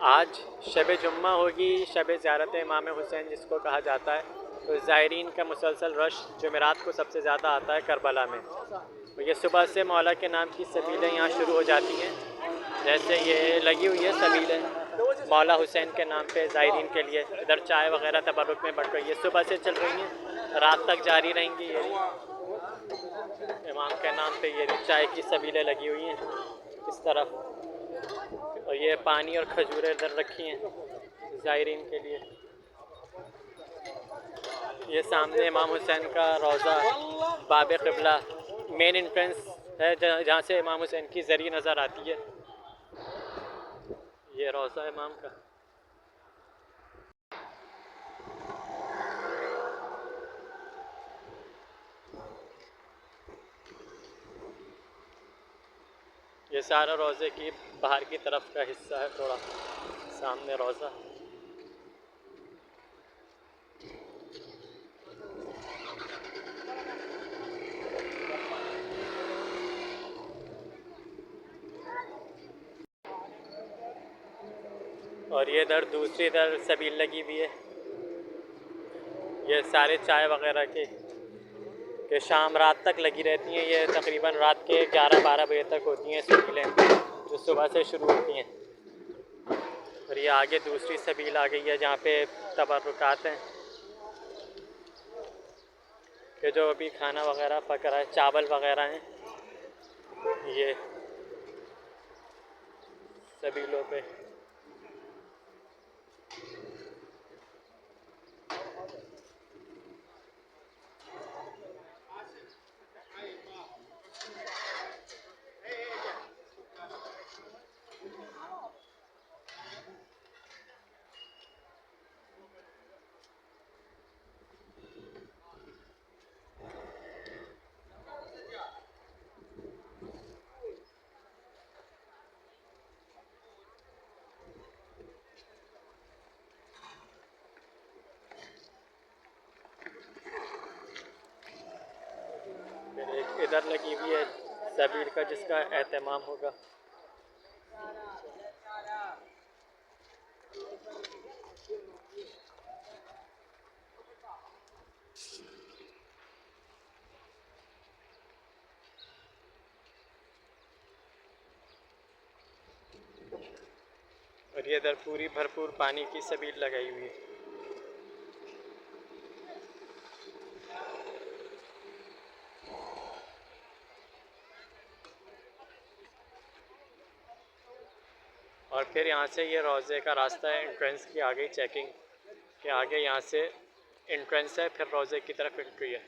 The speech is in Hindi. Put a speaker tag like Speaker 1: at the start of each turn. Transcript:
Speaker 1: आज शब जुम्मा होगी, शब ज़ियारत इमाम हुसैन जिसको कहा जाता है। तो ज़ायरीन का मुसलसल रश जुमेरात को सबसे ज़्यादा आता है करबला में। तो ये सुबह से मौला के नाम की सबीलें यहाँ शुरू हो जाती हैं। जैसे ये लगी हुई है सबीलें मौला हुसैन के नाम पे ज़ायरीन के लिए। इधर चाय वगैरह तबरुक में बट रही है, सुबह से चल रही हैं, रात तक जारी रहेंगी। ये इमाम के नाम पे ये चाय की सबीलें लगी हुई हैं इस तरफ, और ये पानी और खजूरें इधर रखी हैं ज़ायरीन के लिए। ये सामने इमाम हुसैन का रोज़ा बाब क़िबला मेन इंट्रेंस है, जहाँ से इमाम हुसैन की ज़री नज़र आती है। ये रोज़ा इमाम का। ये सारा रोज़े की बाहर की तरफ का हिस्सा है, थोड़ा सामने रोज़ा। और ये इधर दूसरी इधर सबील लगी हुई है। ये सारे चाय वगैरह के शाम रात तक लगी रहती हैं। ये तकरीबन रात के 11-12 बजे तक होती हैं सबीलें, जो सुबह से शुरू होती हैं। और ये आगे दूसरी सबील आ गई है जहाँ पे तबरुकात हैं, कि जो अभी खाना वगैरह पक रहा है, चावल वगैरह हैं ये सबीलों पे। फिर एक इधर लगी हुई है सबील का जिसका एहतमाम होगा। और ये इधर पूरी भरपूर पानी की सबील लगाई हुई है। और फिर यहाँ से ये रोज़े का रास्ता है एंट्रेंस की, आ गई चेकिंग के आगे, यहाँ से एंट्रेंस है, फिर रोज़े की तरफ एंट्री है।